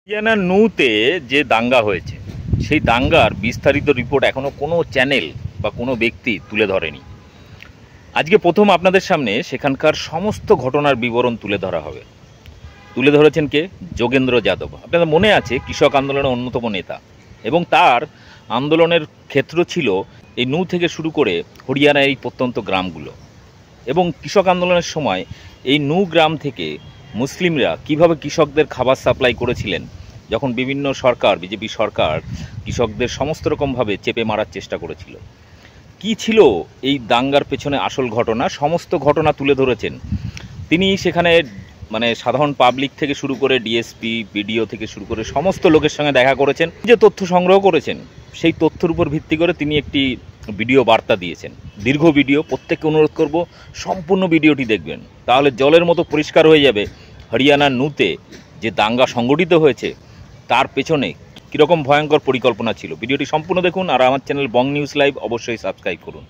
হরিয়ানার নূতে যে দাঙ্গা হয়েছে সেই দাঙ্গার বিস্তারিত রিপোর্ট এখনো কোনো চ্যানেল বা কোনো ব্যক্তি তুলে ধরেনি। আজকে প্রথম আপনাদের সামনে সেখানকার সমস্ত ঘটনার বিবরণ তুলে ধরা হবে। তুলে ধরেছেন কে? যোগেন্দ্র যাদব। আপনাদের মনে আছে কৃষক আন্দোলনের অন্যতম নেতা, এবং তার আন্দোলনের ক্ষেত্র ছিল এই নূ থেকে শুরু করে হরিয়ানার এই প্রত্যন্ত গ্রামগুলো। এবং কৃষক আন্দোলনের সময় এই নূ গ্রাম থেকে মুসলিমরা কিভাবে কৃষকদের খাবার সাপ্লাই করেছিলেন, যখন বিভিন্ন সরকার, বিজেপি সরকার কৃষকদের সমস্ত রকমভাবে চেপে মারার চেষ্টা করেছিল। কি ছিল এই দাঙ্গার পেছনে আসল ঘটনা, সমস্ত ঘটনা তুলে ধরেছেন তিনি। সেখানে মানে সাধারণ পাবলিক থেকে শুরু করে ডিএসপি, বিডিও থেকে শুরু করে সমস্ত লোকের সঙ্গে দেখা করেছেন। যে তথ্য সংগ্রহ করেছেন সেই তথ্যের উপর ভিত্তি করে তিনি একটি ভিডিও বার্তা দিয়েছেন। দীর্ঘ ভিডিও, প্রত্যেককে অনুরোধ করব সম্পূর্ণ ভিডিওটি দেখবেন, তাহলে জলের মতো পরিষ্কার হয়ে যাবে হরিয়ানার নূতে যে দাঙ্গা সংগঠিত হয়েছে তার পেছনে কীরকম ভয়ঙ্কর পরিকল্পনা ছিল। ভিডিওটি সম্পূর্ণ দেখুন, আর আমার চ্যানেল বং নিউজ লাইভ অবশ্যই সাবস্ক্রাইব করুন।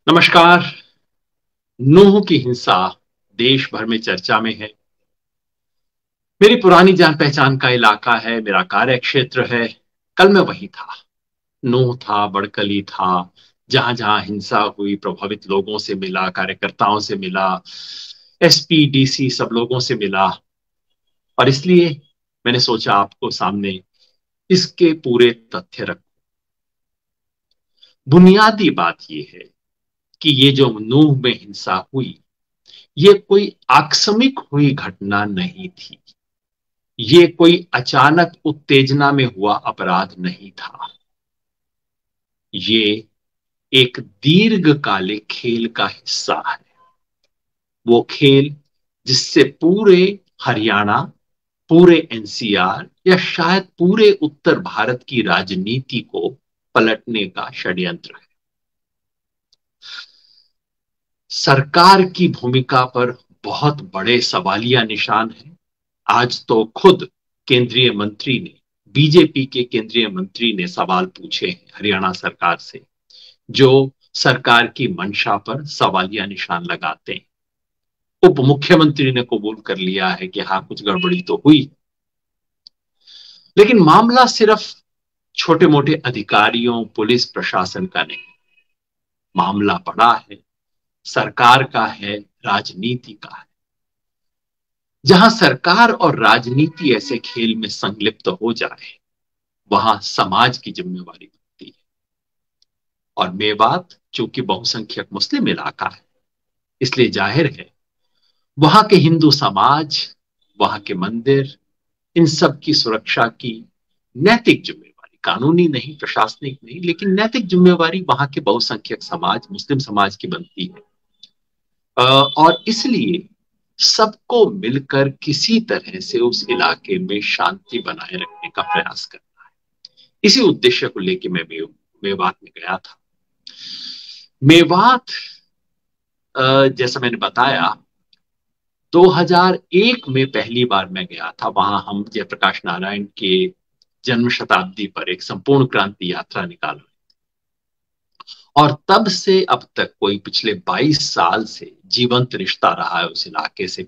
नमस्कार। नूह की हिंसा देश भर में चर्चा में है। मेरी पुरानी जान पहचान का इलाका है, मेरा कार्य क्षेत्र है। कल मैं वहीं था। नूह था, बड़कली था, जहां जहां हिंसा हुई, प्रभावित लोगों से मिला, कार्यकर्ताओं से मिला, एसपी डीसी सब लोगों से मिला। और इसलिए मैंने सोचा आपको सामने इसके पूरे तथ्य रखूं। बुनियादी बात यह है कि ये जो नूह में हिंसा हुई, ये कोई आकस्मिक हुई घटना नहीं थी। ये कोई अचानक उत्तेजना में हुआ अपराध नहीं था। ये एक दीर्घकालिक खेल का हिस्सा है। वो खेल जिससे पूरे हरियाणा, पूरे एनसीआर या शायद पूरे उत्तर भारत की राजनीति को पलटने का षड्यंत्र है। सरकार की भूमिका पर बहुत बड़े सवालिया निशान हैं। आज तो खुद केंद्रीय मंत्री ने, बीजेपी के केंद्रीय मंत्री ने सवाल पूछे हैं हरियाणा सरकार से, जो सरकार की मंशा पर सवालिया निशान लगाते हैं। उप मुख्यमंत्री ने कबूल कर लिया है कि हाँ, कुछ गड़बड़ी तो हुई, लेकिन मामला सिर्फ छोटे मोटे अधिकारियों, पुलिस प्रशासन का नहीं। मामला बड़ा है, सरकार का है, राजनीति का है। जहां सरकार और राजनीति ऐसे खेल में संलिप्त हो जाए, वहां समाज की जिम्मेवारी बनती है। और मेवात चूंकि बहुसंख्यक मुस्लिम इलाका है, इसलिए जाहिर है वहां के हिंदू समाज, वहां के मंदिर, इन सब की सुरक्षा की नैतिक जिम्मेवारी, कानूनी नहीं, प्रशासनिक नहीं, लेकिन नैतिक जिम्मेवारी वहां के बहुसंख्यक समाज, मुस्लिम समाज की बनती है। और इसलिए सबको मिलकर किसी तरह से उस इलाके में शांति बनाए रखने का प्रयास करना है। इसी उद्देश्य को लेकर मैं मेवात में गया था। मेवात, जैसा मैंने बताया, 2001 में पहली बार मैं गया था। वहां हम जयप्रकाश नारायण के जन्म शताब्दी पर एक संपूर्ण क्रांति यात्रा निकाल रहे थे, और तब से अब तक कोई पिछले 22 साल से जीवंत रिश्ता रहा है उस इलाके से।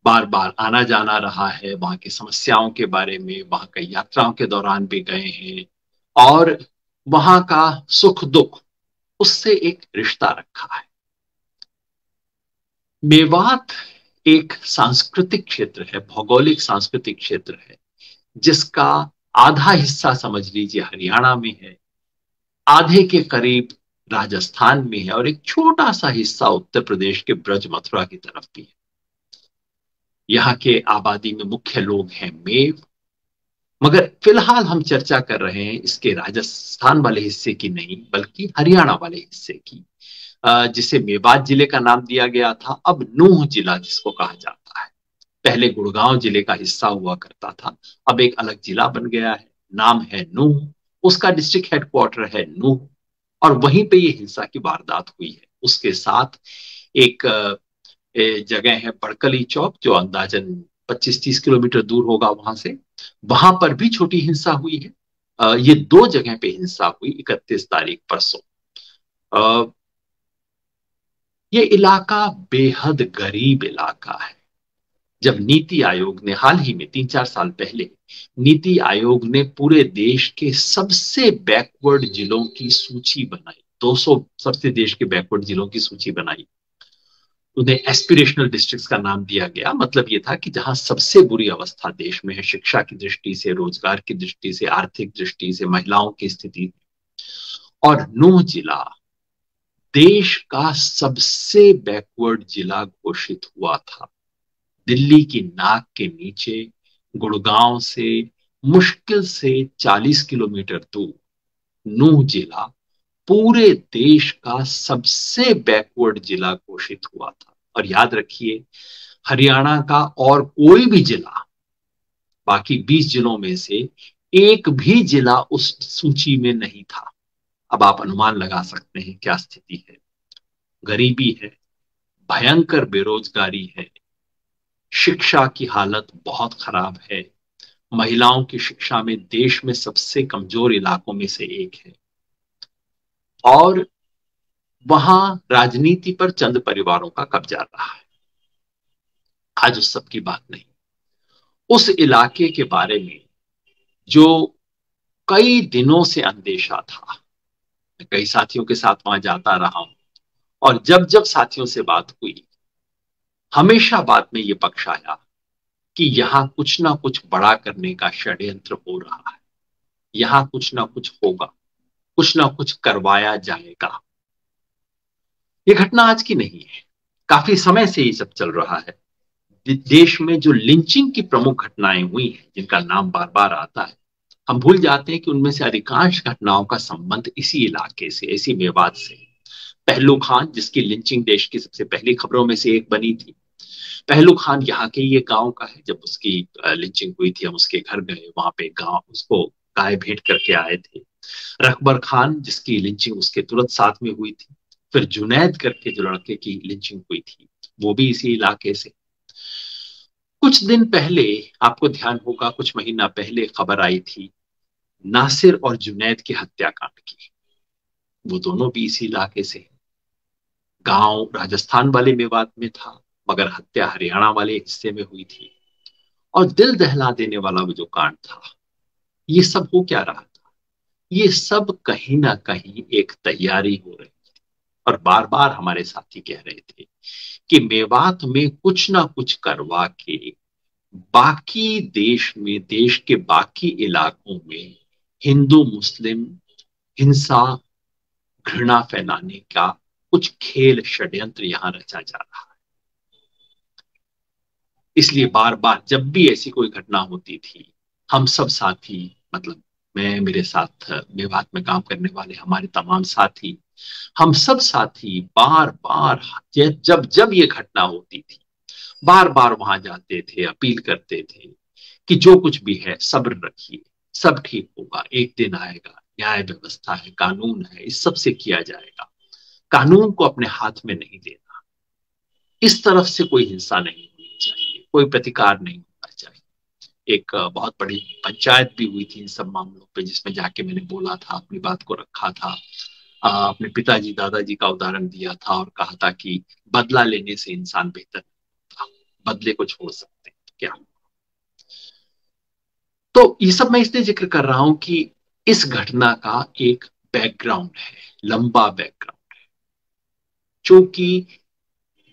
बार बार आना जाना रहा है, वहां की समस्याओं के बारे में, वहां कई यात्राओं के दौरान भी गए हैं, और वहां का सुख दुख, उससे एक रिश्ता रखा है। मेवात एक सांस्कृतिक क्षेत्र है, भौगोलिक सांस्कृतिक क्षेत्र है, जिसका आधा हिस्सा समझ लीजिए हरियाणा में है, आधे के करीब राजस्थान में है, और एक छोटा सा हिस्सा उत्तर प्रदेश के ब्रज मथुरा की तरफ भी है। यहाँ के आबादी में मुख्य लोग हैं मेव, मगर फिलहाल हम चर्चा कर रहे हैं इसके राजस्थान वाले हिस्से की नहीं, बल्कि हरियाणा वाले हिस्से की, जिसे मेवात जिले का नाम दिया गया था, अब नूह जिला जिसको कहा जाता है। पहले गुड़गांव जिले का हिस्सा हुआ करता था, अब एक अलग जिला बन गया है, नाम है नूह, उसका डिस्ट्रिक्ट हेडक्वार्टर है नूह, और वहीं पे ये हिंसा की वारदात हुई है। उसके साथ एक जगह है बड़कली चौक, जो अंदाजन 25-30 किलोमीटर दूर होगा वहां से, वहां पर भी छोटी हिंसा हुई है। ये दो जगह पे हिंसा हुई 31 तारीख परसों। ये इलाका बेहद गरीब इलाका है। जब नीति आयोग ने हाल ही में 3-4 साल पहले नीति आयोग ने पूरे देश के सबसे बैकवर्ड जिलों की सूची बनाई, 200 सबसे देश के बैकवर्ड जिलों की सूची बनाई, उन्हें एस्पिरेशनल डिस्ट्रिक्ट्स का नाम दिया गया। मतलब यह था कि जहां सबसे बुरी अवस्था देश में है, शिक्षा की दृष्टि से, रोजगार की दृष्टि से, आर्थिक दृष्टि से, महिलाओं की स्थिति, और 9 जिला देश का सबसे बैकवर्ड जिला घोषित हुआ था। दिल्ली की नाक के नीचे गुड़गांव से मुश्किल से 40 किलोमीटर दूर नूह जिला पूरे देश का सबसे बैकवर्ड जिला घोषित हुआ था। और याद रखिए, हरियाणा का और कोई भी जिला, बाकी 20 जिलों में से एक भी जिला उस सूची में नहीं था। अब आप अनुमान लगा सकते हैं क्या स्थिति है। गरीबी है, भयंकर बेरोजगारी है, शिक्षा की हालत बहुत खराब है, महिलाओं की शिक्षा में देश में सबसे कमजोर इलाकों में से एक है, और वहां राजनीति पर चंद परिवारों का कब्जा रहा है। आज उस सब की बात नहीं। उस इलाके के बारे में जो कई दिनों से अंदेशा था, मैं कई साथियों के साथ वहां जाता रहा हूं, और जब जब साथियों से बात हुई, हमेशा बात में यह पक्ष आया कि यहां कुछ ना कुछ बड़ा करने का षड्यंत्र हो रहा है, यहां कुछ ना कुछ होगा, कुछ ना कुछ करवाया जाएगा। यह घटना आज की नहीं है, काफी समय से ये सब चल रहा है। देश में जो लिंचिंग की प्रमुख घटनाएं हुई हैं, जिनका नाम बार बार आता है, हम भूल जाते हैं कि उनमें से अधिकांश घटनाओं का संबंध इसी इलाके से, इसी मेवात से। पहलू खान, जिसकी लिंचिंग देश की सबसे पहली खबरों में से एक बनी थी, पहलू खान यहाँ के ये गांव का है। जब उसकी लिंचिंग हुई थी, हम उसके घर गए, वहां पे गांव उसको गाय भेंट करके आए थे। रकबर खान, जिसकी लिंचिंग उसके तुरंत साथ में हुई थी। फिर जुनैद करके जो लड़के की लिंचिंग हुई थी, वो भी इसी इलाके से। कुछ दिन पहले, आपको ध्यान होगा, कुछ महीना पहले खबर आई थी नासिर और जुनैद की हत्याकांड की। वो दोनों भी इसी इलाके से हैं। गांव राजस्थान वाले मेवात में था, मगर हत्या हरियाणा वाले हिस्से में हुई थी। और दिल दहला देने वाला वो जो कांड था, ये सब हो क्या रहा था? ये सब कहीं ना कहीं एक तैयारी हो रही थी। और बार बार हमारे साथी कह रहे थे कि मेवात में कुछ ना कुछ करवा के बाकी देश में, देश के बाकी इलाकों में हिंदू मुस्लिम हिंसा, घृणा फैलाने का कुछ खेल, षड्यंत्र यहां रचा जा रहा है। इसलिए बार बार जब भी ऐसी कोई घटना होती थी, हम सब साथी, मतलब मैं, मेरे साथ मेवात में काम करने वाले हमारे तमाम साथी, हम सब साथी बार बार जब जब ये घटना होती थी, बार बार वहां जाते थे, अपील करते थे कि जो कुछ भी है सब्र रखिए, सब ठीक होगा, एक दिन आएगा, न्याय व्यवस्था है, कानून है, इस सब से किया जाएगा। कानून को अपने हाथ में नहीं लेना, इस तरफ से कोई हिंसा नहीं होनी चाहिए, कोई प्रतिकार नहीं होना चाहिए। एक बहुत बड़ी पंचायत भी हुई थी इन सब मामलों पे, जिसमें जाके मैंने बोला था, अपनी बात को रखा था, अपने पिताजी दादाजी का उदाहरण दिया था और कहा था कि बदला लेने से इंसान बेहतर नहीं होता, बदले को छोड़ सकते हैं क्या। तो ये सब मैं इसलिए जिक्र कर रहा हूं कि इस घटना का एक बैकग्राउंड है, लंबा बैकग्राउंड है, क्योंकि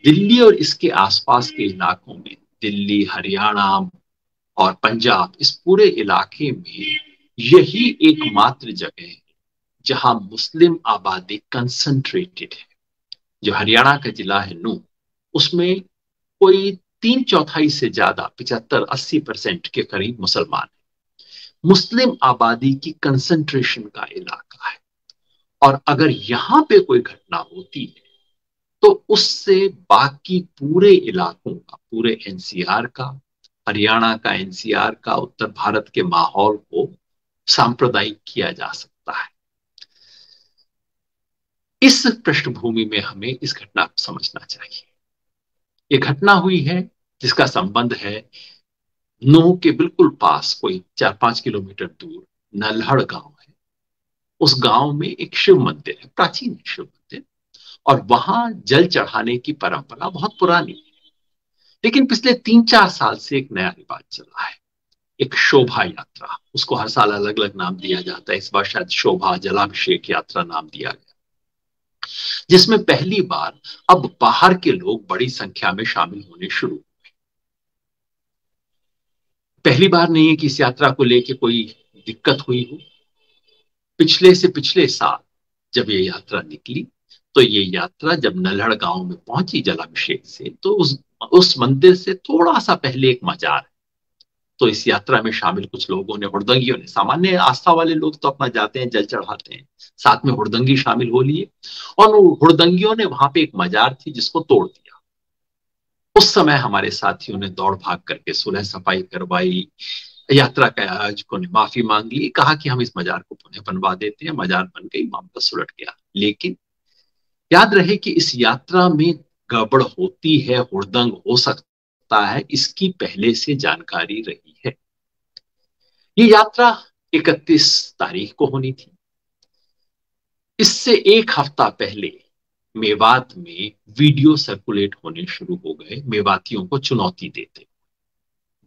दिल्ली और इसके आसपास के इलाकों में, दिल्ली, हरियाणा और पंजाब, इस पूरे इलाके में यही एकमात्र जगह है जहां मुस्लिम आबादी कंसंट्रेटेड है। जो हरियाणा का जिला है नूह, उसमें कोई 3/4 से ज्यादा, 75-80% के करीब मुसलमान है। मुस्लिम आबादी की कंसंट्रेशन का इलाका है। और अगर यहां पे कोई घटना होती है तो उससे बाकी पूरे इलाकों का, पूरे एनसीआर का, हरियाणा का, एनसीआर का, उत्तर भारत के माहौल को सांप्रदायिक किया जा सकता है। इस पृष्ठभूमि में हमें इस घटना को समझना चाहिए। यह घटना हुई है जिसका संबंध है नूह के बिल्कुल पास, कोई 4-5 किलोमीटर दूर नल्हड़ गांव है। उस गांव में एक शिव मंदिर है, प्राचीन शिव मंदिर, और वहां जल चढ़ाने की परंपरा बहुत पुरानी है। लेकिन पिछले 3-4 साल से एक नया रिवाज चला है, एक शोभा यात्रा। उसको हर साल अलग अलग नाम दिया जाता है, इस बार शायद शोभा जलाभिषेक यात्रा नाम दिया गया, जिसमें पहली बार अब बाहर के लोग बड़ी संख्या में शामिल होने शुरू हुए। पहली बार नहीं है कि इस यात्रा को लेकर कोई दिक्कत हुई हो। पिछले से पिछले साल जब ये यात्रा निकली, तो ये यात्रा जब नल्हड़ गांव में पहुंची जलाभिषेक से, तो उस मंदिर से थोड़ा सा पहले एक मजार है। तो इस यात्रा में शामिल कुछ लोगों ने, हुड़दंगियों ने, सामान्य आस्था वाले लोग तो अपना जाते हैं, जल चढ़ाते हैं, साथ में हुड़दंगी शामिल हो लिए, और हुड़दंगियों ने वहां पे एक मजार थी जिसको तोड़ दिया। उस समय हमारे साथियों ने दौड़ भाग करके सुलह सफाई करवाई, यात्रा के आयोजकों ने माफी मांग ली, कहा कि हम इस मजार को पुनः बनवा देते हैं। मजार बन गई, मामला सुलट गया। लेकिन याद रहे कि इस यात्रा में गड़बड़ होती है, हुड़दंग हो सकता है, इसकी पहले से जानकारी रही है। ये यात्रा 31 तारीख को होनी थी। इससे एक हफ्ता पहले मेवात में वीडियो सर्कुलेट होने शुरू हो गए, मेवातियों को चुनौती देते,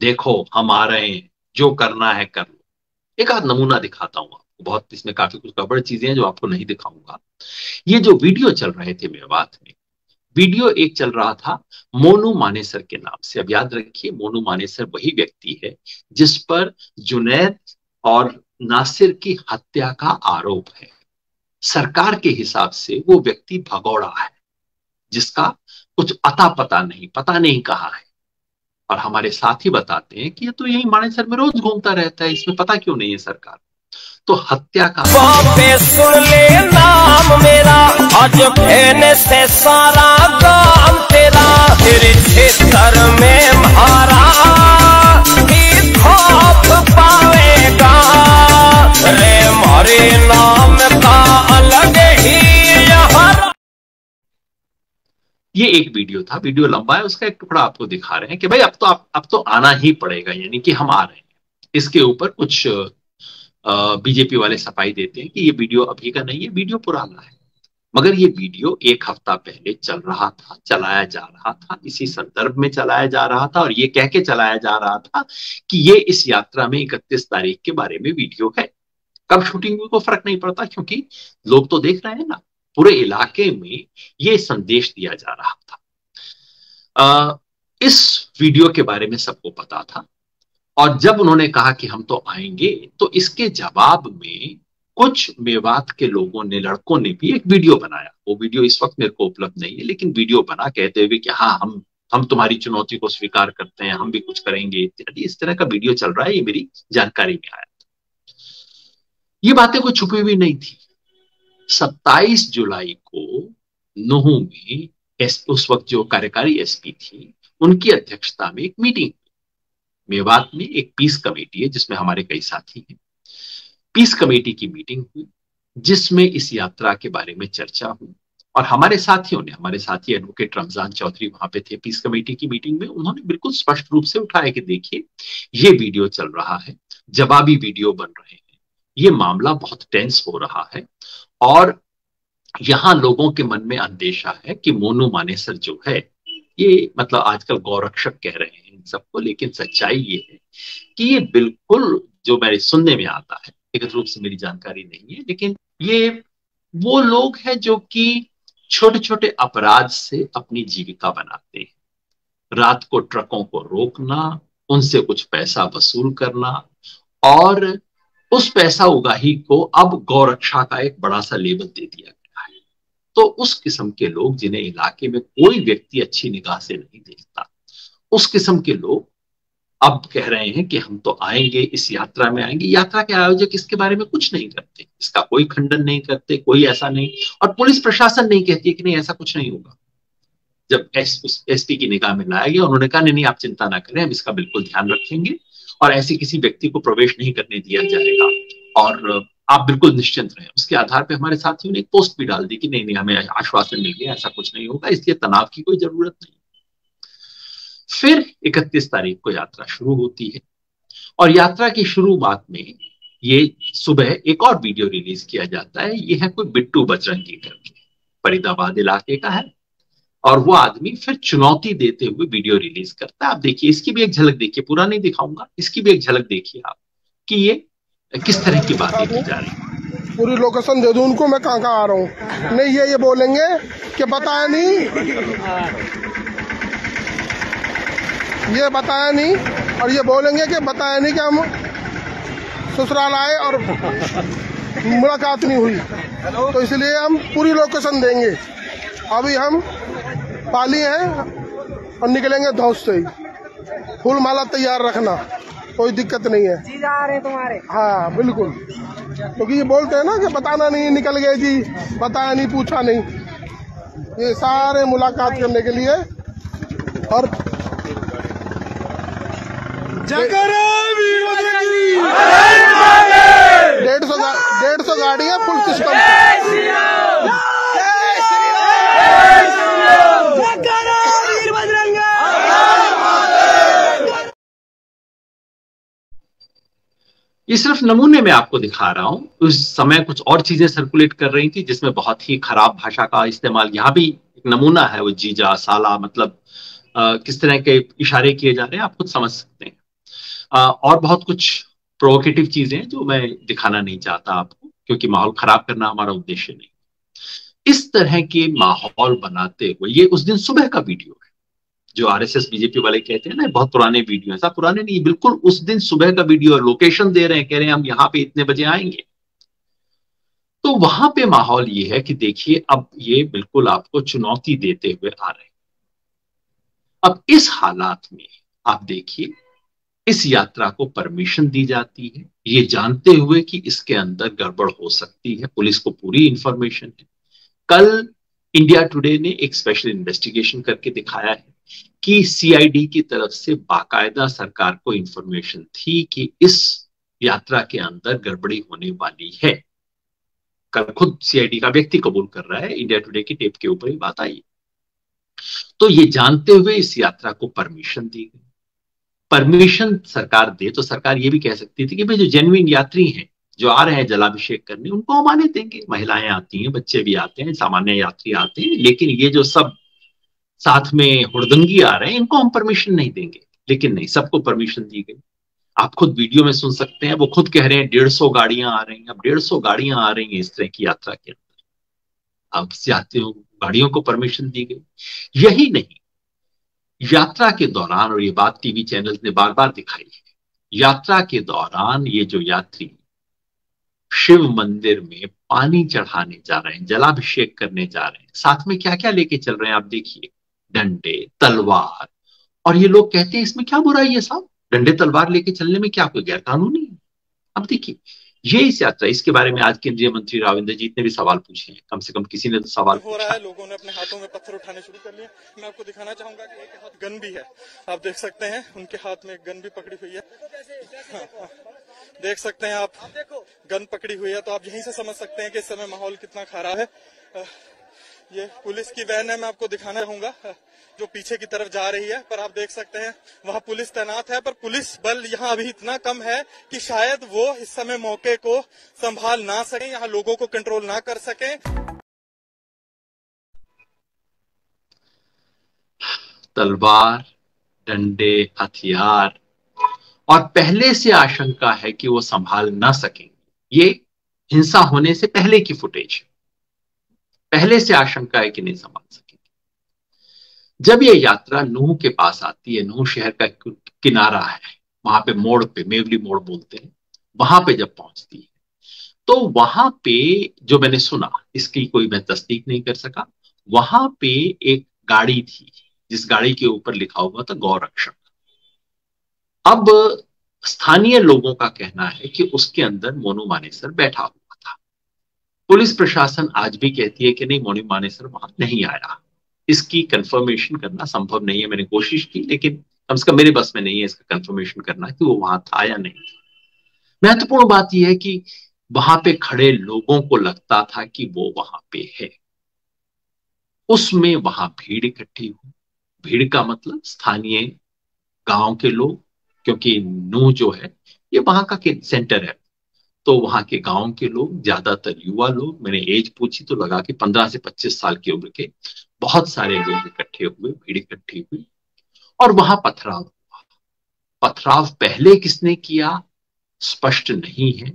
देखो हम आ रहे हैं, जो करना है कर लो। एक आध नमूना दिखाता हूं आपको, बहुत इसमें काफी कुछ गड़बड़ चीजें हैं जो आपको नहीं दिखाऊंगा। ये जो वीडियो चल रहे थे मेवात में, वीडियो एक चल रहा था मोनू मानेसर के नाम से। अब याद रखिए, मोनू मानेसर वही व्यक्ति है जिस पर जुनैद और नासिर की हत्या का आरोप है। सरकार के हिसाब से वो व्यक्ति भगौड़ा है, जिसका कुछ अता पता नहीं, पता नहीं कहाँ है। और हमारे साथी बताते हैं कि ये तो यही मानेसर में रोज घूमता रहता है, इसमें पता क्यों नहीं है सरकार। तो हत्या का सुन ले नाम मेरा, आज कहने से सारा काम तेरा, तेरे क्षेत्र में मारा ही खौफ पावेगा रे, मारे नाम का अलग ही यहाँ। ये एक वीडियो था, वीडियो लंबा है, उसका एक टुकड़ा आपको दिखा रहे हैं कि भाई अब तो आना ही पड़ेगा, यानी कि हम आ रहे हैं। इसके ऊपर कुछ बीजेपी वाले सफाई देते हैं कि ये वीडियो अभी का नहीं है, वीडियो पुराना है। मगर ये वीडियो एक हफ्ता पहले चल रहा था, चलाया जा रहा था, इसी संदर्भ में चलाया जा रहा था, और ये कह के चलाया जा रहा था कि ये इस यात्रा में 31 तारीख के बारे में वीडियो है। कब शूटिंग हुई को फर्क नहीं पड़ता, क्योंकि लोग तो देख रहे हैं ना। पूरे इलाके में ये संदेश दिया जा रहा था। इस वीडियो के बारे में सबको पता था, और जब उन्होंने कहा कि हम तो आएंगे, तो इसके जवाब में कुछ मेवात के लोगों ने, लड़कों ने भी एक वीडियो बनाया। वो वीडियो इस वक्त मेरे को उपलब्ध नहीं है, लेकिन वीडियो बना कहते हुए कि हाँ हम तुम्हारी चुनौती को स्वीकार करते हैं, हम भी कुछ करेंगे इत्यादि। इस तरह का वीडियो चल रहा है, ये मेरी जानकारी में आया। ये बातें कोई छुपी हुई नहीं थी। 27 जुलाई को नुहू में उस वक्त जो कार्यकारी एसपी थी, उनकी अध्यक्षता में एक मीटिंग। मेवात में एक पीस कमेटी है जिसमें हमारे कई साथी हैं। पीस कमेटी की मीटिंग हुई, जिसमें इस यात्रा के बारे में चर्चा हुई, और हमारे साथियों ने, हमारे साथी एडवोकेट रमजान चौधरी वहां पे थे पीस कमेटी की मीटिंग में। उन्होंने बिल्कुल स्पष्ट रूप से उठाया कि देखिए, ये वीडियो चल रहा है, जवाबी वीडियो बन रहे हैं, ये मामला बहुत टेंस हो रहा है, और यहां लोगों के मन में अंदेशा है कि मोनू मानेसर जो है, ये मतलब आजकल गौरक्षक कह रहे हैं इन सबको, लेकिन सच्चाई ये है कि ये बिल्कुल, जो मेरे सुनने में आता है, व्यक्तिगत रूप से मेरी जानकारी नहीं है, लेकिन ये वो लोग हैं जो कि छोटे छोटे अपराध से अपनी जीविका बनाते हैं। रात को ट्रकों को रोकना, उनसे कुछ पैसा वसूल करना, और उस पैसा उगाही को अब गौरक्षा का एक बड़ा सा लेबल दे दिया गया है। तो उस किस्म के लोग, जिन्हें इलाके में कोई व्यक्ति अच्छी निगाह से नहीं देखता, उस किस्म के लोग अब कह रहे हैं कि हम तो आएंगे, इस यात्रा में आएंगे। यात्रा के आयोजक इसके बारे में कुछ नहीं करते, इसका कोई खंडन नहीं करते, कोई ऐसा नहीं, और पुलिस प्रशासन नहीं कहती कि नहीं ऐसा कुछ नहीं होगा। जब एसपी की निगाह में लाया गया, उन्होंने कहा नहीं आप चिंता ना करें, हम इसका बिल्कुल ध्यान रखेंगे, और ऐसे किसी व्यक्ति को प्रवेश नहीं करने दिया जाएगा, और आप बिल्कुल निश्चिंत रहें। उसके आधार पर हमारे साथियों ने एक पोस्ट भी डाल दी कि नहीं हमें आश्वासन मिल गया, ऐसा कुछ नहीं होगा, इसलिए तनाव की कोई जरूरत नहीं। फिर 31 तारीख को यात्रा शुरू होती है, और यात्रा की शुरुआत में ये सुबह एक और वीडियो रिलीज किया जाता है। ये है कोई बिट्टू बजरंगी करके, फरीदाबाद इलाके का है, और वो आदमी फिर चुनौती देते हुए वीडियो रिलीज करता है। आप देखिए, इसकी भी एक झलक देखिए, पूरा नहीं दिखाऊंगा, इसकी भी एक झलक देखिए आप कि ये किस तरह की बातें की जा रही हैं। पूरी लोकेशन दे दूं उनको, मैं कहाँ कहाँ आ रहा हूँ। नहीं ये बोलेंगे कि बताया नहीं, ये बताया नहीं, और ये बोलेंगे कि बताया नहीं कि हम ससुराल आए और मुलाकात नहीं हुई। तो इसलिए हम पूरी लोकेशन देंगे। अभी हम पाली हैं और निकलेंगे धौस से ही। फूल माला तैयार रखना, कोई दिक्कत नहीं है। जी जा रहे तुम्हारे। हाँ बिल्कुल, क्योंकि ये बोलते हैं ना कि बताना नहीं, निकल गए जी, बताया नहीं, पूछा नहीं। ये सारे मुलाकात करने के लिए। और डेढ़ सौ गाड़ियाँ फुल सिस्टम। ये सिर्फ नमूने में आपको दिखा रहा हूं। उस समय कुछ और चीजें सर्कुलेट कर रही थी जिसमें बहुत ही खराब भाषा का इस्तेमाल। यहाँ भी एक नमूना है, वो जीजा साला, मतलब किस तरह के इशारे किए जा रहे हैं आप खुद समझ सकते हैं। और बहुत कुछ प्रोवोकेटिव चीजें जो मैं दिखाना नहीं चाहता आपको, क्योंकि माहौल खराब करना हमारा उद्देश्य नहीं। इस तरह के माहौल बनाते हुए, ये उस दिन सुबह का वीडियो है जो आरएसएस बीजेपी वाले कहते हैं ना बहुत पुराने वीडियो है। ऐसा पुराने नहीं, बिल्कुल उस दिन सुबह का वीडियो, लोकेशन दे रहे हैं, कह रहे हैं हम यहाँ पे इतने बजे आएंगे। तो वहां पे माहौल ये है कि देखिए अब ये बिल्कुल आपको चुनौती देते हुए आ रहे हैं। अब इस हालात में आप देखिए, इस यात्रा को परमिशन दी जाती है ये जानते हुए कि इसके अंदर गड़बड़ हो सकती है। पुलिस को पूरी इंफॉर्मेशन है। कल इंडिया टुडे ने एक स्पेशल इन्वेस्टिगेशन करके दिखाया है कि सीआईडी की तरफ से बाकायदा सरकार को इंफॉर्मेशन थी कि इस यात्रा के अंदर गड़बड़ी होने वाली है। कल खुद सीआईडी का व्यक्ति कबूल कर रहा है, इंडिया टुडे की टेप के ऊपर ही बात आई। तो ये जानते हुए इस यात्रा को परमिशन दी गई। परमिशन सरकार दे तो सरकार ये भी कह सकती थी कि भाई जो जेन्युइन यात्री हैं, जो आ रहे हैं जलाभिषेक करने, उनको हम आने देंगे। महिलाएं आती हैं, बच्चे भी आते हैं, सामान्य यात्री आते हैं, लेकिन ये जो सब साथ में हुड़दंगी आ रहे हैं इनको हम परमिशन नहीं देंगे। लेकिन नहीं, सबको परमिशन दी गई। आप खुद वीडियो में सुन सकते हैं, वो खुद कह रहे हैं 150 गाड़ियां आ रही हैं। अब 150 गाड़ियां आ रही हैं इस तरह की यात्रा के अंदर। अब यात्रियों गाड़ियों को परमिशन दी गई। यही नहीं, यात्रा के दौरान, और ये बात टीवी चैनल्स ने बार बार दिखाई है, यात्रा के दौरान ये जो यात्री शिव मंदिर में पानी चढ़ाने जा रहे हैं, जलाभिषेक करने जा रहे हैं, साथ में क्या क्या लेके चल रहे हैं आप देखिए, डंडे, तलवार। और ये लोग कहते हैं इसमें क्या बुराई है साहब, डंडे तलवार लेके चलने में क्या कोई गैर कानूनी है? अब देखिए, ये इस यात्रा, इसके बारे में आज केंद्रीय मंत्री राव इंद्रजीत ने भी सवाल पूछे हैं। कम से कम किसी ने तो सवाल हो रहा है। लोगों ने अपने हाथों में पत्थर उठाने शुरू कर लिए। मैं आपको दिखाना चाहूंगा कि एक हाथ गन भी है, आप देख सकते हैं, उनके हाथ में एक गन भी पकड़ी हुई है। हाँ, देख सकते हैं आप, गन पकड़ी हुई है। तो आप यहीं से समझ सकते हैं कि इस समय माहौल कितना खराब है। ये पुलिस की वैन है, मैं आपको दिखाना चाहूंगा, जो पीछे की तरफ जा रही है। पर आप देख सकते हैं वहां पुलिस तैनात है, पर पुलिस बल यहाँ अभी इतना कम है कि शायद वो इस समय मौके को संभाल ना सके, यहाँ लोगों को कंट्रोल ना कर सके। तलवार, डंडे, हथियार, और पहले से आशंका है कि वो संभाल ना सकेंगे। ये हिंसा होने से पहले की फुटेज है। पहले से आशंका है कि नहीं संभाल सकेंगे। जब ये यात्रा नूह के पास आती है, नूह शहर का किनारा है, वहां पे मोड़ पे, मेवली मोड़ बोलते हैं, वहां पे जब पहुंचती है तो वहां पे जो मैंने सुना, इसकी कोई मैं तस्दीक नहीं कर सका, वहां पे एक गाड़ी थी जिस गाड़ी के ऊपर लिखा हुआ था गौरक्षक। अब स्थानीय लोगों का कहना है कि उसके अंदर मोनू मानेसर बैठा हुआ था। पुलिस प्रशासन आज भी कहती है कि नहीं, मोनू मानेसर वहां नहीं आया। इसकी कंफर्मेशन करना संभव नहीं है। मैंने कोशिश की, लेकिन कम से कम मेरे बस में नहीं है इसका कंफर्मेशन करना कि वो वहां था या नहीं था। महत्वपूर्ण बात यह है कि वहां पे खड़े लोगों को लगता था कि वो वहां पे है। उसमें वहां भीड़ इकट्ठी हुई। भीड़ का मतलब स्थानीय गांव के लोग, क्योंकि नूह जो है ये वहां का सेंटर है, तो वहां के गांव के लोग, ज्यादातर युवा लोग, मैंने एज पूछी तो लगा कि 15 से 25 साल की उम्र के, बहुत सारे लोग इकट्ठे हुए, भीड़ इकट्ठी हुई और वहां पथराव हुआ। पथराव पहले किसने किया स्पष्ट नहीं है।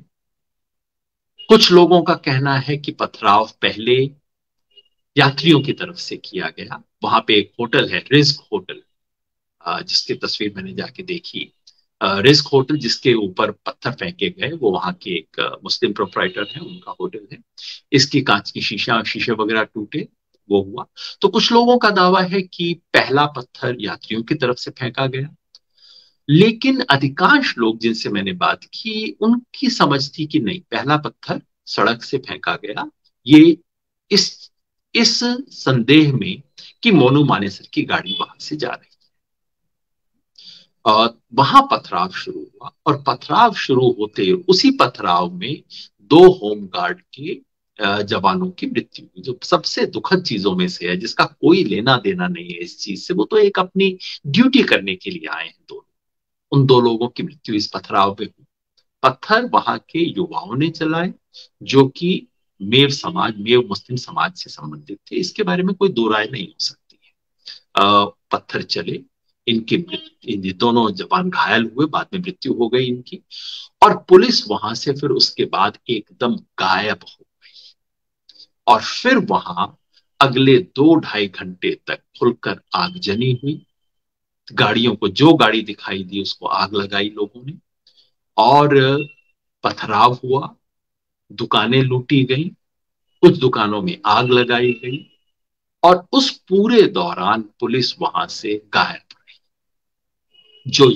कुछ लोगों का कहना है कि पथराव पहले यात्रियों की तरफ से किया गया। वहां पे एक होटल है, रिस्क होटल, जिसकी तस्वीर मैंने जाके देखी। रिस्क होटल जिसके ऊपर पत्थर फेंके गए, वो वहां के एक मुस्लिम प्रोप्राइटर है, उनका होटल है। इसकी कांच की शीशे वगैरह टूटे, वो हुआ। तो कुछ लोगों का दावा है कि पहला पत्थर यात्रियों की तरफ से फेंका गया, लेकिन अधिकांश लोग जिनसे मैंने बात की उनकी समझ थी कि नहीं, पहला पत्थर सड़क से फेंका गया। ये इस इस संदेह में कि मोनू मानेसर की गाड़ी वहां से जा रही। और वहां पथराव शुरू हुआ और पथराव शुरू होते उसी पथराव में 2 होमगार्ड के जवानों की मृत्यु हुई, जो सबसे दुखद चीजों में से है, जिसका कोई लेना देना नहीं है इस चीज से। वो तो एक अपनी ड्यूटी करने के लिए आए हैं दोनों। उन 2 लोगों की मृत्यु इस पथराव में हुई। पत्थर वहां के युवाओं ने चलाए, जो कि मेव मुस्लिम समाज से संबंधित थे। इसके बारे में कोई दो राय नहीं हो सकती है। पत्थर चले, इन दोनों जवान घायल हुए, बाद में मृत्यु हो गई इनकी। और पुलिस वहां से फिर उसके बाद एकदम गायब हो गई। और फिर वहां अगले 2-2.5 घंटे तक खुलकर आगजनी हुई। गाड़ियों को, जो गाड़ी दिखाई दी उसको आग लगाई लोगों ने, और पथराव हुआ, दुकानें लूटी गई, कुछ दुकानों में आग लगाई गई। और उस पूरे दौरान पुलिस वहां से गायब रही। जो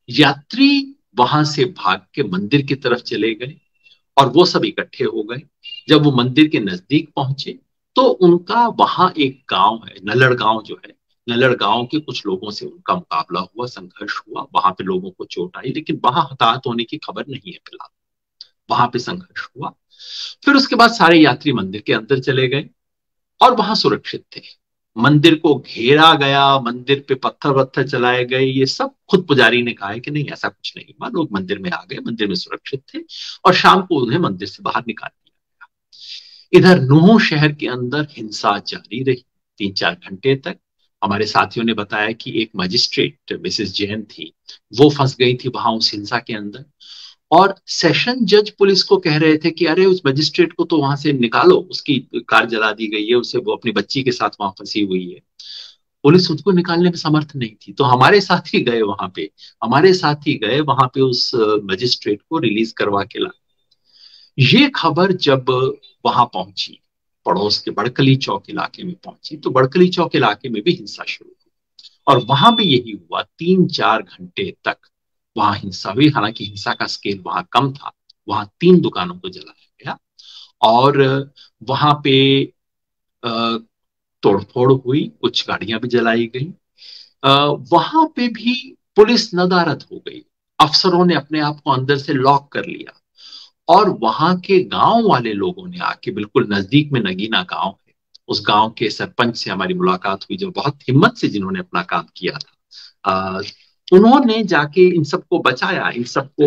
यात्री वहां से भाग के मंदिर की तरफ चले गए और वो सब इकट्ठे हो गए। जब वो मंदिर के नजदीक पहुंचे तो उनका वहां एक गांव है, नलड़ गांव जो है, नलड़ गांव के कुछ लोगों से उनका मुकाबला हुआ, संघर्ष हुआ। वहां पे लोगों को चोट आई, लेकिन वहां हताहत होने की खबर नहीं है फिलहाल। वहां पे संघर्ष हुआ। फिर उसके बाद सारे यात्री मंदिर के अंदर चले गए और वहां सुरक्षित थे। मंदिर को घेरा गया, मंदिर पे पत्थर वत्थर चलाए गए, ये सब खुद पुजारी ने कहा है कि नहीं, ऐसा कुछ नहीं हुआ। लोग मंदिर में आ गए, मंदिर में सुरक्षित थे और शाम को उन्हें मंदिर से बाहर निकाल दिया गया। इधर नूह शहर के अंदर हिंसा जारी रही 3-4 घंटे तक। हमारे साथियों ने बताया कि एक मजिस्ट्रेट मिसेस जैन थी, वो फंस गई थी वहां उस हिंसा के अंदर। और सेशन जज पुलिस को कह रहे थे कि अरे उस मजिस्ट्रेट को तो वहां से निकालो, उसकी कार जला दी गई है, उसे, वो अपनी बच्ची के साथ वहां फंसी हुई है। पुलिस उसको निकालने में समर्थ नहीं थी। तो हमारे साथ ही गए वहां पे उस मजिस्ट्रेट को रिलीज करवा के ला। ये खबर जब वहां पहुंची, पड़ोस के बड़कली चौक इलाके में पहुंची, तो बड़कली चौक इलाके में भी हिंसा शुरू हुई और वहां भी यही हुआ। 3-4 घंटे तक वहां हिंसा हुई। हालांकि हिंसा का स्केल वहां कम था। वहां 3 दुकानों को जलाया गया और वहां पे तोड़फोड़ हुई, कुछ गाड़ियां भी जलाई गई। वहां पे भी पुलिस नदारद हो गई। अफसरों ने अपने आप को अंदर से लॉक कर लिया और वहां के गांव वाले लोगों ने आके, बिल्कुल नजदीक में नगीना गांव है, उस गांव के सरपंच से हमारी मुलाकात हुई, जो बहुत हिम्मत से जिन्होंने अपना काम किया था। उन्होंने जाके इन सबको बचाया, इन सबको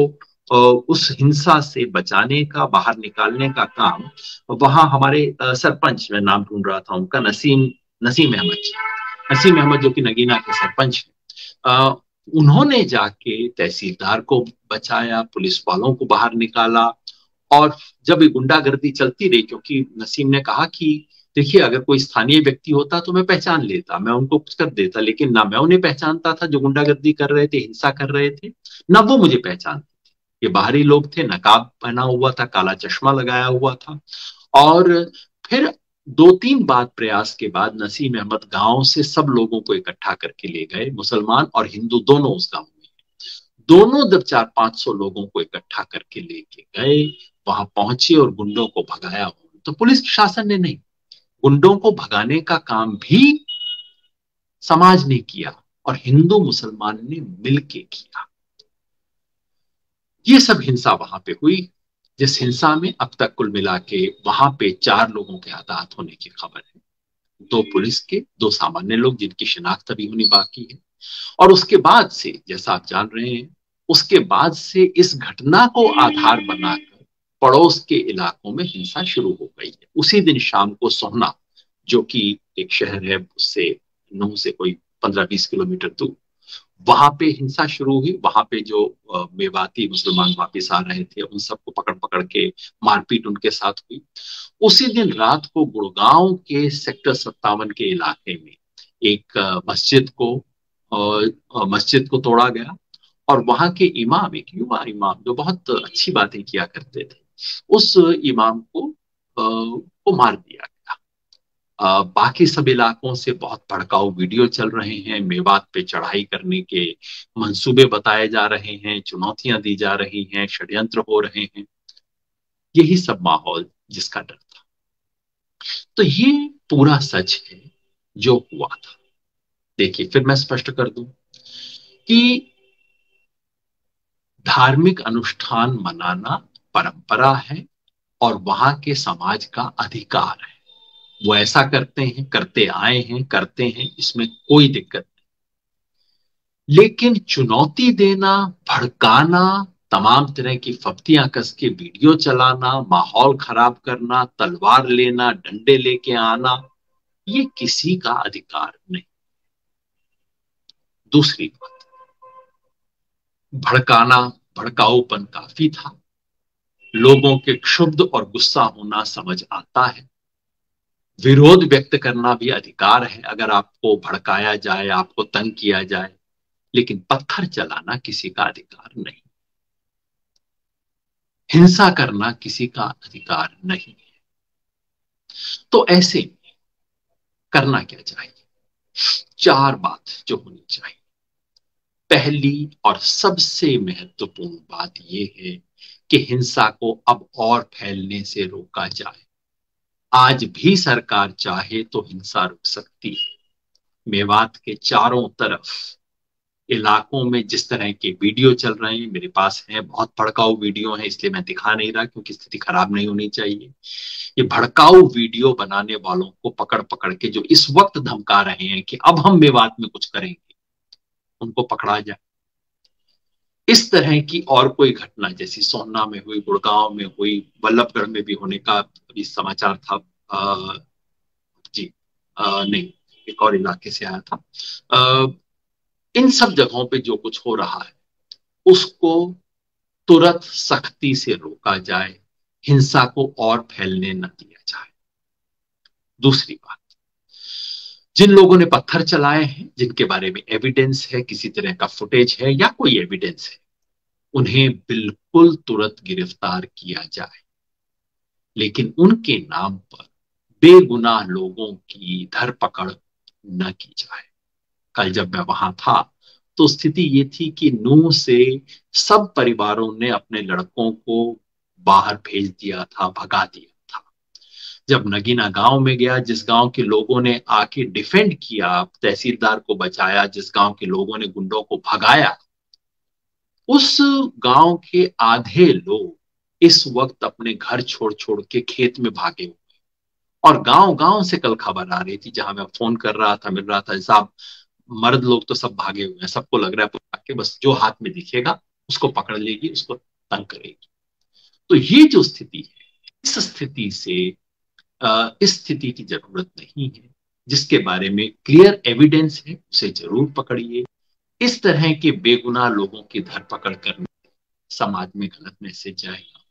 उस हिंसा से बचाने का, बाहर निकालने का काम वहां हमारे सरपंच, मैं नाम ढूंढ रहा था उनका, नसीम अहमद जो कि नगीना के सरपंच हैं। उन्होंने जाके तहसीलदार को बचाया, पुलिस वालों को बाहर निकाला। और जब ये गुंडागर्दी चलती रही, क्योंकि नसीम ने कहा कि देखिए, अगर कोई स्थानीय व्यक्ति होता तो मैं पहचान लेता, मैं उनको कुछ कर देता, लेकिन ना मैं उन्हें पहचानता था जो गुंडागर्दी कर रहे थे, हिंसा कर रहे थे, ना वो मुझे पहचानते थे। ये बाहरी लोग थे, नकाब पहना हुआ था, काला चश्मा लगाया हुआ था। और फिर 2-3 बार प्रयास के बाद नसीम अहमद गांव से सब लोगों को इकट्ठा करके ले गए, मुसलमान और हिंदू दोनों उस गांव में। दोनों जब 400-500 लोगों को इकट्ठा करके लेके गए, वहां पहुंचे और गुंडों को भगाया। तो पुलिस शासन ने नहीं, गुंडों को भगाने का काम भी समाज ने किया और हिंदू मुसलमान ने मिलके किया। ये सब हिंसा वहां पे हुई, जिस हिंसा में अब तक कुल मिला के वहां पे 4 लोगों के हताहत होने की खबर है। 2 पुलिस के, 2 सामान्य लोग जिनकी शिनाख्त अभी होनी बाकी है। और उसके बाद से, जैसा आप जान रहे हैं, उसके बाद से इस घटना को आधार बनाकर पड़ोस के इलाकों में हिंसा शुरू हो गई है। उसी दिन शाम को सोहना, जो कि एक शहर है उससे नूह से कोई 15-20 किलोमीटर दूर। वहां पे हिंसा शुरू हुई। वहां पे जो मेवाती मुसलमान वापस आ रहे थे उन सबको पकड़ पकड़ के मारपीट उनके साथ हुई। उसी दिन रात को गुड़गांव के सेक्टर 57 के इलाके में एक मस्जिद को तोड़ा गया और वहां के इमाम, एक युवा इमाम जो बहुत अच्छी बातें किया करते थे, उस इमाम को मार दिया गया। बाकी सब इलाकों से बहुत भड़काऊ वीडियो चल रहे हैं, मेवात पे चढ़ाई करने के मंसूबे बताए जा रहे हैं, चुनौतियां दी जा रही हैं, षड्यंत्र हो रहे हैं। यही सब माहौल जिसका डर था। तो ये पूरा सच है जो हुआ था। देखिए, फिर मैं स्पष्ट कर दूं कि धार्मिक अनुष्ठान मनाना परंपरा है और वहां के समाज का अधिकार है। वो ऐसा करते हैं, करते आए हैं, करते हैं, इसमें कोई दिक्कत नहीं। लेकिन चुनौती देना, भड़काना, तमाम तरह की फप्तियां कस के वीडियो चलाना, माहौल खराब करना, तलवार लेना, डंडे लेके आना, ये किसी का अधिकार नहीं। दूसरी बात, भड़काना, भड़काऊपन काफी था। लोगों के क्षुब्ध और गुस्सा होना समझ आता है। विरोध व्यक्त करना भी अधिकार है अगर आपको भड़काया जाए, आपको तंग किया जाए, लेकिन पत्थर चलाना किसी का अधिकार नहीं। हिंसा करना किसी का अधिकार नहीं है। तो ऐसे में करना क्या चाहिए? 4 बात जो होनी चाहिए। पहली और सबसे महत्वपूर्ण बात यह है कि हिंसा को अब और फैलने से रोका जाए। आज भी सरकार चाहे तो हिंसा रुक सकती है। मेवात के चारों तरफ इलाकों में जिस तरह के वीडियो चल रहे हैं, मेरे पास हैं, बहुत भड़काऊ वीडियो हैं, इसलिए मैं दिखा नहीं रहा क्योंकि स्थिति खराब नहीं होनी चाहिए। ये भड़काऊ वीडियो बनाने वालों को पकड़ पकड़ के जो इस वक्त धमका रहे हैं कि अब हम मेवात में कुछ करेंगे, उनको पकड़ा जाए। इस तरह की और कोई घटना जैसी सोहना में हुई, गुड़गांव में हुई, बल्लभगढ़ में भी होने का अभी समाचार था, नहीं, एक और इलाके से आया था। इन सब जगहों पे जो कुछ हो रहा है उसको तुरंत सख्ती से रोका जाए, हिंसा को और फैलने न दिया जाए। दूसरी बात, जिन लोगों ने पत्थर चलाए हैं, जिनके बारे में एविडेंस है, किसी तरह का फुटेज है या कोई एविडेंस है, उन्हें बिल्कुल तुरंत गिरफ्तार किया जाए। लेकिन उनके नाम पर बेगुनाह लोगों की धरपकड़ न की जाए। कल जब मैं वहां था तो स्थिति ये थी कि नूह से सब परिवारों ने अपने लड़कों को बाहर भेज दिया था, भगा दिया था। जब नगीना गांव में गया, जिस गांव के लोगों ने आके डिफेंड किया, तहसीलदार को बचाया, जिस गांव के लोगों ने गुंडों को भगाया, उस गांव के आधे लोग इस वक्त अपने घर छोड़ छोड़ के खेत में भागे हुए। और गांव गांव से कल खबर आ रही थी, जहां मैं फोन कर रहा था, मिल रहा था, साहब मर्द लोग तो सब भागे हुए हैं, सबको लग रहा है कि बस जो हाथ में दिखेगा उसको पकड़ लेगी, उसको तंग करेगी। तो ये जो स्थिति है, इस स्थिति से इस स्थिति की जरूरत नहीं है। जिसके बारे में क्लियर एविडेंस है उसे जरूर पकड़िए। इस तरह के बेगुनाह लोगों की धरपकड़ करने समाज में गलत मैसेज जाएगा।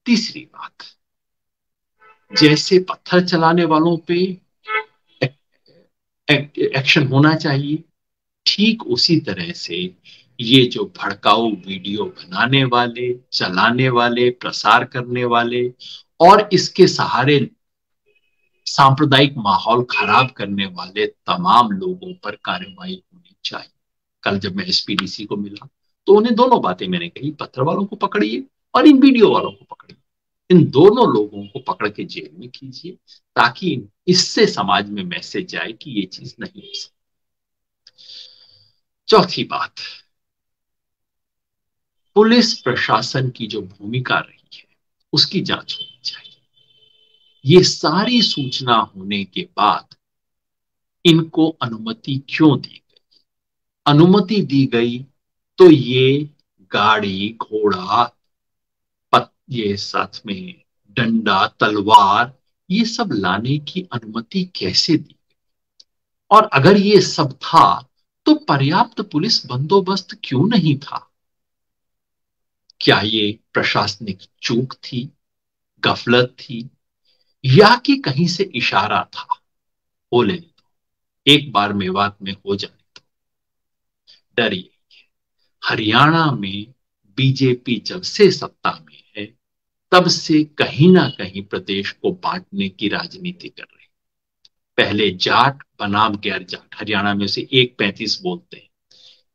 तीसरी बात, जैसे पत्थर चलाने वालों पे एक्शन होना चाहिए, ठीक उसी तरह से ये जो भड़काऊ वीडियो बनाने वाले, चलाने वाले, प्रसार करने वाले और इसके सहारे सांप्रदायिक माहौल खराब करने वाले तमाम लोगों पर कार्रवाई होनी चाहिए। कल जब मैं एसपीडीसी को मिला तो उन्हें दोनों बातें मैंने कही, पत्थर वालों को पकड़िए और इन वीडियो वालों को पकड़िए। इन दोनों लोगों को पकड़ के जेल में कीजिए ताकि इससे समाज में मैसेज जाए कि ये चीज नहीं हो सकती। चौथी बात, पुलिस प्रशासन की जो भूमिका रही है उसकी जांच होनी चाहिए। ये सारी सूचना होने के बाद इनको अनुमति क्यों दी गई? अनुमति दी गई तो ये गाड़ी, घोड़ा, ये साथ में डंडा, तलवार, ये सब लाने की अनुमति कैसे दी? और अगर ये सब था तो पर्याप्त पुलिस बंदोबस्त क्यों नहीं था? क्या ये प्रशासनिक चूक थी, गफलत थी, या कि कहीं से इशारा था? हो लेने दो, एक बार मेवात में हो जाने दो। डर यही है, हरियाणा में बीजेपी जब से सत्ता में है तब से कहीं ना कहीं प्रदेश को बांटने की राजनीति कर रही। पहले जाट बनाम गैर जाट, हरियाणा में उसे 135 बोलते हैं,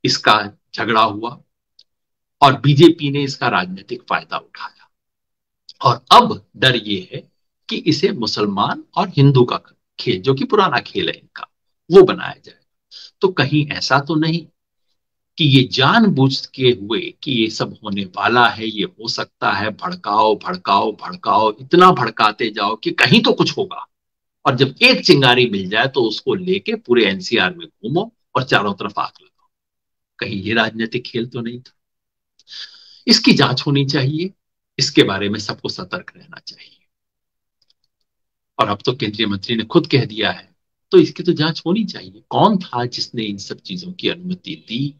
इसका झगड़ा हुआ और बीजेपी ने इसका राजनीतिक फायदा उठाया। और अब डर ये है कि इसे मुसलमान और हिंदू का खेल, जो कि पुराना खेल है इनका, वो बनाया जाए। तो कहीं ऐसा तो नहीं कि ये जानबूझ के हुए कि ये सब होने वाला है, ये हो सकता है, भड़काओ भड़काओ भड़काओ, इतना भड़काते जाओ कि कहीं तो कुछ होगा, और जब एक चिंगारी मिल जाए तो उसको लेके पूरे एनसीआर में घूमो और चारों तरफ आग लगाओ। कहीं ये राजनीतिक खेल तो नहीं था? इसकी जांच होनी चाहिए, इसके बारे में सबको सतर्क रहना चाहिए। और अब तो केंद्रीय मंत्री ने खुद कह दिया है, तो इसकी तो जांच होनी चाहिए। कौन था जिसने इन सब चीजों की अनुमति दी,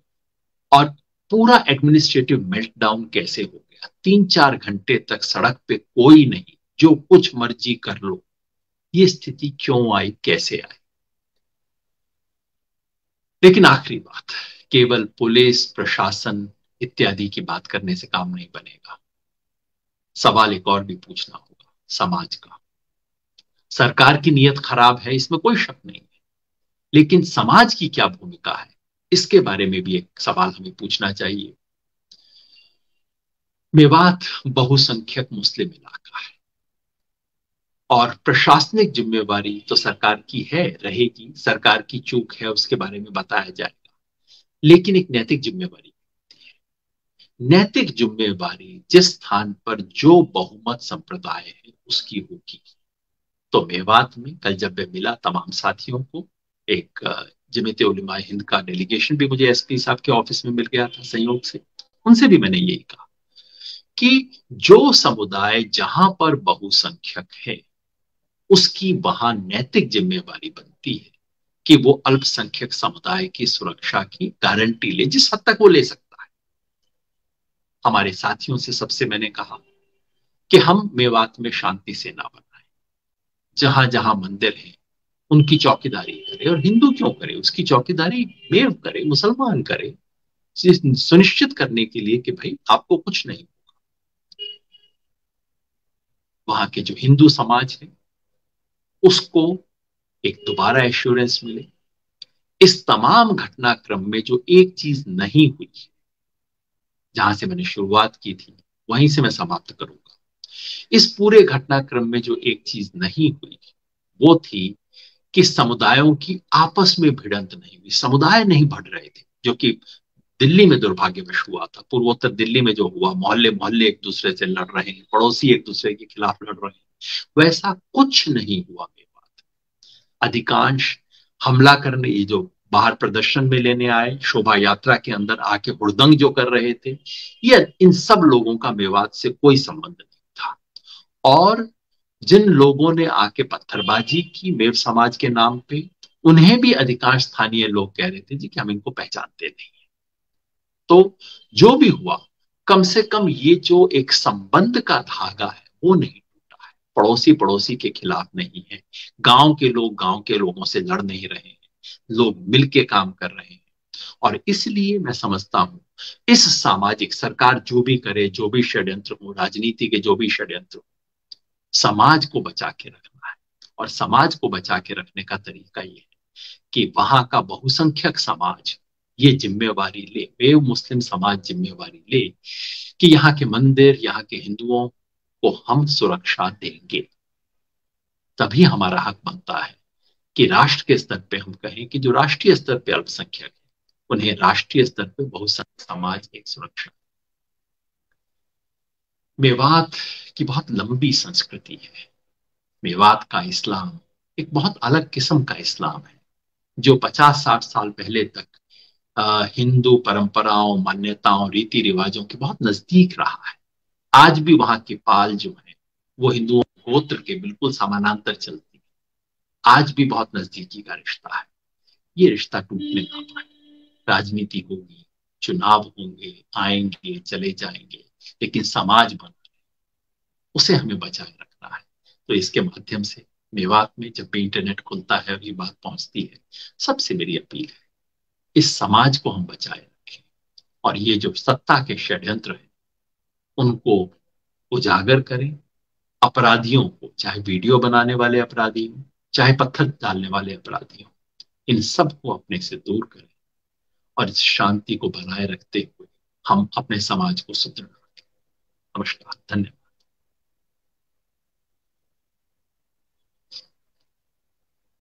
और पूरा एडमिनिस्ट्रेटिव मेल्टडाउन कैसे हो गया? 3-4 घंटे तक सड़क पे कोई नहीं, जो कुछ मर्जी कर लो, ये स्थिति क्यों आई, कैसे आई? लेकिन आखिरी बात, केवल पुलिस प्रशासन इत्यादि की बात करने से काम नहीं बनेगा। सवाल एक और भी पूछना होगा, समाज का। सरकार की नीयत खराब है, इसमें कोई शक नहीं है, लेकिन समाज की क्या भूमिका है, इसके बारे में भी एक सवाल हमें पूछना चाहिए। मेवात बहुसंख्यक मुस्लिम इलाका है और प्रशासनिक जिम्मेवारी तो सरकार की है, रहेगी। सरकार की चूक है उसके बारे में बताया जाएगा, लेकिन एक नैतिक जिम्मेवारी होती है। नैतिक जिम्मेवारी जिस स्थान पर जो बहुमत संप्रदाय है उसकी होगी। तो मेवात में कल जब मैं मिला तमाम साथियों को, एक जमीयत उलमा हिंद का डेलीगेशन भी मुझे एसपी साहब के ऑफिस में मिल गया था संयोग से, उनसे भी मैंने यही कहा कि जो समुदाय जहां पर बहुसंख्यक है उसकी वहां नैतिक जिम्मेवारी बनती है कि वो अल्पसंख्यक समुदाय की सुरक्षा की गारंटी ले, जिस हद तक वो ले सकता है। हमारे साथियों से सबसे मैंने कहा कि हम मेवात में शांति सेना बनाएं, जहां जहां मंदिर है उनकी चौकीदारी करे, और हिंदू क्यों करे, उसकी चौकीदारी मेव करे, मुसलमान करे, सुनिश्चित करने के लिए कि भाई आपको कुछ नहीं होगा। वहां के जो हिंदू समाज है उसको एक दोबारा एश्योरेंस मिले। इस तमाम घटनाक्रम में जो एक चीज नहीं हुई, जहां से मैंने शुरुआत की थी वहीं से मैं समाप्त करूंगा, इस पूरे घटनाक्रम में जो एक चीज नहीं हुई वो थी कि समुदायों की आपस में भिड़ंत नहीं हुई, समुदाय नहीं बढ़ रहे थे, जो कि दिल्ली में दुर्भाग्यवश हुआ था। पूर्वोत्तर दिल्ली में जो हुआ, मोहल्ले मोहल्ले एक दूसरे से लड़ रहे हैं, पड़ोसी एक दूसरे के खिलाफ लड़ रहे हैं, वैसा कुछ नहीं हुआ। अधिकांश हमला करने, ये जो बाहर प्रदर्शन में लेने आए, शोभा यात्रा के अंदर आके हुड़दंग जो कर रहे थे, ये इन सब लोगों का मेवात से कोई संबंध नहीं था। और जिन लोगों ने आके पत्थरबाजी की मेव समाज के नाम पे, उन्हें भी अधिकांश स्थानीय लोग कह रहे थे जी कि हम इनको पहचानते नहीं है। तो जो भी हुआ, कम से कम ये जो एक संबंध का धागा है वो नहीं टूटा है, पड़ोसी पड़ोसी के खिलाफ नहीं है, गांव के लोग गांव के लोगों से लड़ नहीं रहे हैं, लोग मिलके काम कर रहे हैं। और इसलिए मैं समझता हूं इस सामाजिक, सरकार जो भी करे, जो भी षड्यंत्र हो, राजनीति के जो भी षड्यंत्र हो, समाज को बचा के रखना है। और समाज को बचा के रखने का तरीका ये है कि वहां का बहुसंख्यक समाज ये जिम्मेवारी ले, वे मुस्लिम समाज जिम्मेवारी ले कि यहाँ के मंदिर, यहाँ के हिंदुओं को हम सुरक्षा देंगे। तभी हमारा हक बनता है कि राष्ट्र के स्तर पे हम कहें कि जो राष्ट्रीय स्तर पे अल्पसंख्यक है उन्हें राष्ट्रीय स्तर पे बहुसंख्यक समाज एक सुरक्षा। मेवात की बहुत लंबी संस्कृति है। मेवात का इस्लाम एक बहुत अलग किस्म का इस्लाम है, जो 50-60 साल पहले तक हिंदू परंपराओं, मान्यताओं, रीति रिवाजों के बहुत नजदीक रहा है। आज भी वहां के पाल जो है वो हिंदुओं गोत्र के बिल्कुल समानांतर चलती है। आज भी बहुत नजदीकी का रिश्ता है। ये रिश्ता टूटने ना पाए। राजनीति होगी, चुनाव होंगे, आएंगे चले जाएंगे, लेकिन समाज बना उसे हमें बचाए रखना है। तो इसके माध्यम से मेवात में जब भी इंटरनेट खुलता है और ये बात पहुंचती है, सबसे मेरी अपील है इस समाज को हम बचाए रखें और ये जो सत्ता के षड्यंत्र है उनको उजागर करें। अपराधियों को, चाहे वीडियो बनाने वाले अपराधी हो, चाहे पत्थर डालने वाले अपराधी हो, इन सब को अपने से दूर करें और इस शांति को बनाए रखते हुए हम अपने समाज को सुदृढ़ रखें। नमस्कार, धन्यवाद।